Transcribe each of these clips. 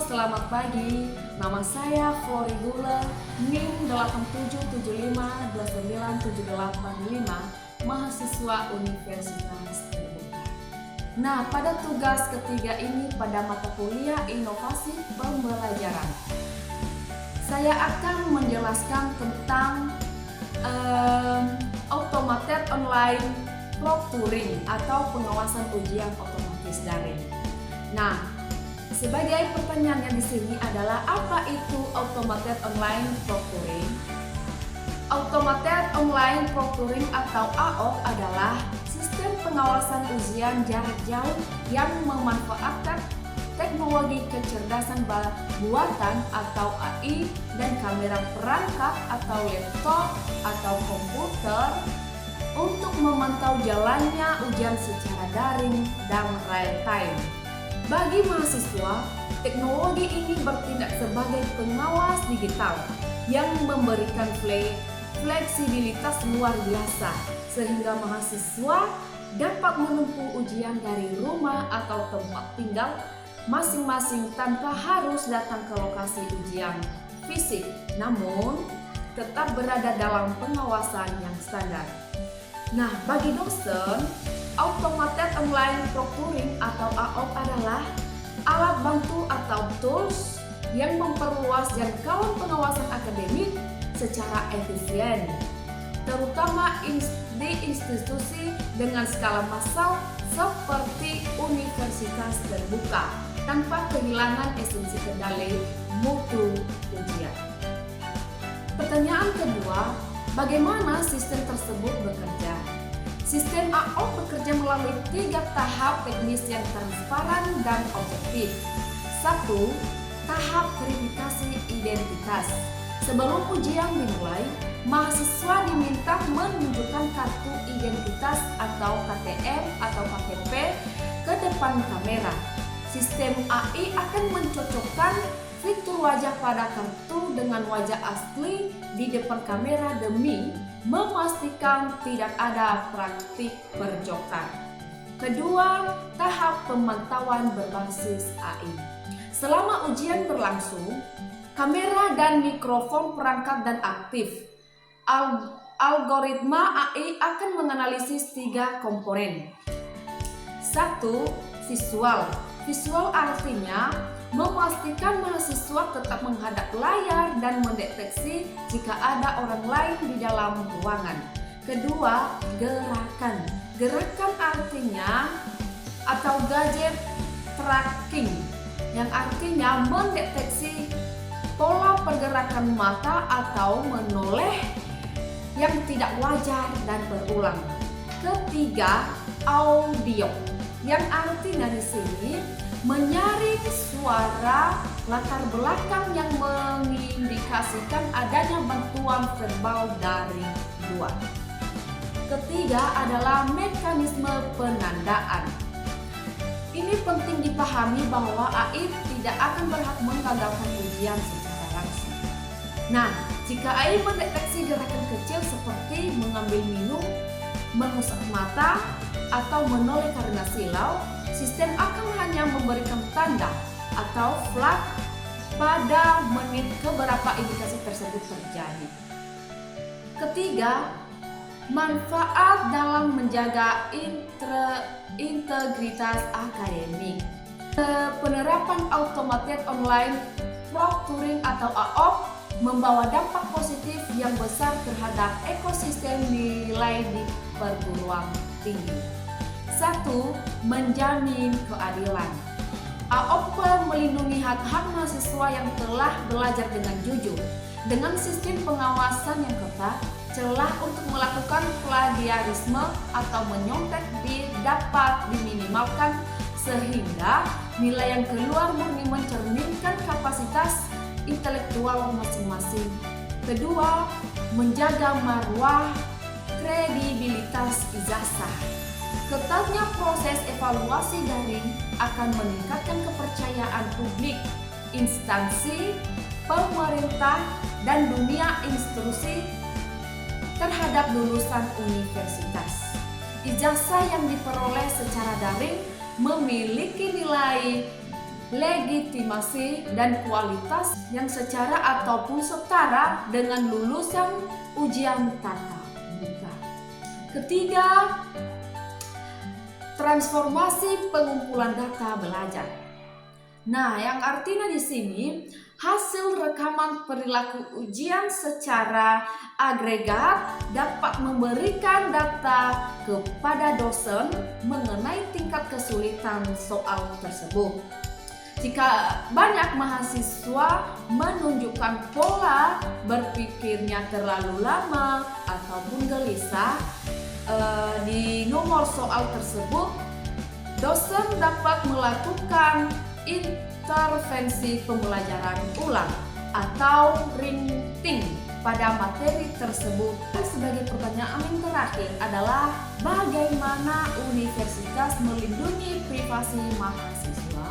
selamat pagi. Nama saya Flori Gula, NIM 8775297885, mahasiswa Universitas Terbuka. Nah, pada tugas ketiga ini pada mata kuliah Inovasi Pembelajaran, saya akan menjelaskan tentang Automated Online Proctoring atau pengawasan ujian otomatis daring. Nah, sebagai pertanyaannya di sini adalah apa itu Automated Online Proctoring? Automated Online Proctoring atau AOP adalah sistem pengawasan ujian jarak jauh yang memanfaatkan teknologi kecerdasan buatan atau AI dan kamera perangkat atau laptop atau komputer untuk memantau jalannya ujian secara daring dan real time. Bagi mahasiswa, teknologi ini bertindak sebagai pengawas digital yang memberikan fleksibilitas luar biasa sehingga mahasiswa dapat menempuh ujian dari rumah atau tempat tinggal masing-masing tanpa harus datang ke lokasi ujian fisik, namun tetap berada dalam pengawasan yang standar. Nah, bagi dosen, Automated Online Proctoring atau AOP adalah alat bantu atau tools yang memperluas jangkauan pengawasan akademik secara efisien, terutama di institusi dengan skala massal seperti Universitas Terbuka, tanpa kehilangan esensi kendali mutu ujian. Pertanyaan kedua, bagaimana sistem tersebut bekerja? Sistem AOP bekerja melalui 3 tahap teknis yang transparan dan objektif. 1. Tahap verifikasi identitas. Sebelum ujian dimulai, mahasiswa diminta menunjukkan kartu identitas atau KTM atau KTP ke depan kamera. Sistem AI akan mencocokkan fitur wajah pada kartu dengan wajah asli di depan kamera demi memastikan tidak ada praktik perjokan. Kedua, tahap pemantauan berbasis AI. Selama ujian berlangsung, kamera dan mikrofon perangkat dan aktif. Algoritma AI akan menganalisis 3 komponen. 1. Visual. Visual artinya memastikan mahasiswa tetap menghadap layar dan mendeteksi jika ada orang lain di dalam ruangan. Kedua, gerakan. Gerakan artinya atau gadget tracking yang artinya mendeteksi pola pergerakan mata atau menoleh yang tidak wajar dan berulang. Ketiga, audio yang artinya di sini menyaring suara latar belakang yang mengindikasikan adanya bantuan verbal dari luar. Ketiga adalah mekanisme penandaan. Ini penting dipahami bahwa AI tidak akan berhak menggagalkan ujian secara langsung. Nah, jika AI mendeteksi gerakan kecil seperti mengambil minum, mengusap mata, atau menoleh karena silau, sistem akan hanya memberikan tanda atau flag pada menit keberapa indikasi tersebut terjadi. Ketiga, manfaat dalam menjaga integritas akademik. Penerapan Automated Online Proctoring atau AOP membawa dampak positif yang besar terhadap ekosistem nilai di perguruan tinggi. 1. Menjamin keadilan. AOP melindungi hak-hak mahasiswa yang telah belajar dengan jujur. Dengan sistem pengawasan yang ketat, celah untuk melakukan plagiarisme atau menyontek dapat diminimalkan sehingga nilai yang keluar murni mencerminkan kapasitas intelektual masing-masing. Kedua, menjaga marwah kredibilitas ijazah. Ketatnya proses evaluasi daring akan meningkatkan kepercayaan publik, instansi, pemerintah, dan dunia instruksi terhadap lulusan universitas. Ijazah yang diperoleh secara daring memiliki nilai legitimasi, dan kualitas yang secara ataupun setara dengan lulusan ujian tatap muka. Ketiga, transformasi pengumpulan data belajar. Nah, yang artinya di sini hasil rekaman perilaku ujian secara agregat dapat memberikan data kepada dosen mengenai tingkat kesulitan soal tersebut. Jika banyak mahasiswa menunjukkan pola berpikirnya terlalu lama ataupun gelisah di nomor soal tersebut, dosen dapat melakukan intervensi pembelajaran ulang atau rinting pada materi tersebut. Dan sebagai pertanyaan yang terakhir adalah bagaimana universitas melindungi privasi mahasiswa?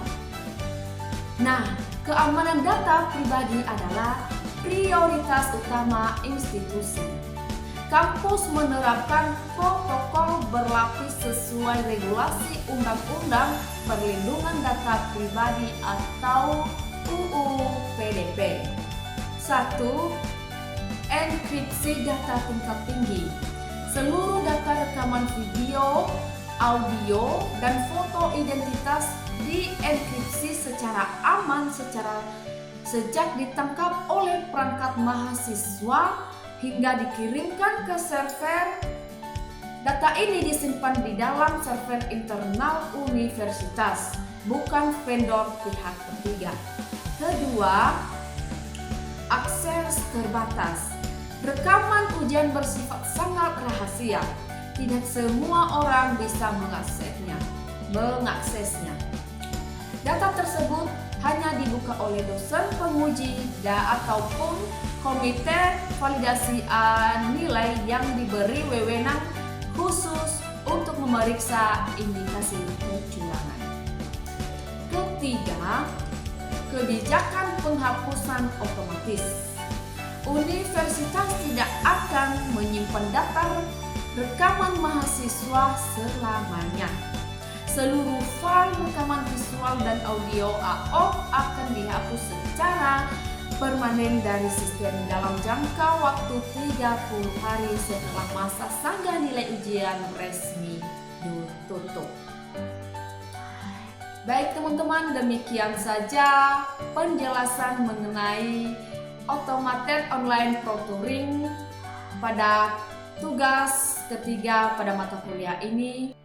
Nah, keamanan data pribadi adalah prioritas utama institusi. Kampus menerapkan protokol berlapis sesuai regulasi Undang-Undang Perlindungan Data Pribadi atau UU PDP. 1. Enkripsi data tingkat tinggi. Seluruh data rekaman video, audio, dan foto identitas dienkripsi secara aman sejak ditangkap oleh perangkat mahasiswa hingga dikirimkan ke server. Data ini disimpan di dalam server internal universitas, bukan vendor pihak ketiga. Kedua, akses terbatas. Rekaman ujian bersifat sangat rahasia. Tidak semua orang bisa mengaksesnya. Data tersebut hanya dibuka oleh dosen penguji ataupun komite validasi nilai yang diberi wewenang khusus untuk memeriksa indikasi kecurangan. Ketiga, kebijakan penghapusan otomatis. Universitas tidak akan menyimpan data rekaman mahasiswa selamanya. Seluruh file rekaman visual dan audio AOV akan dihapus secara permanen dari sistem dalam jangka waktu 30 hari setelah masa sanggah nilai ujian resmi ditutup. Baik teman-teman, demikian saja penjelasan mengenai automated online proctoring pada tugas ketiga pada mata kuliah ini.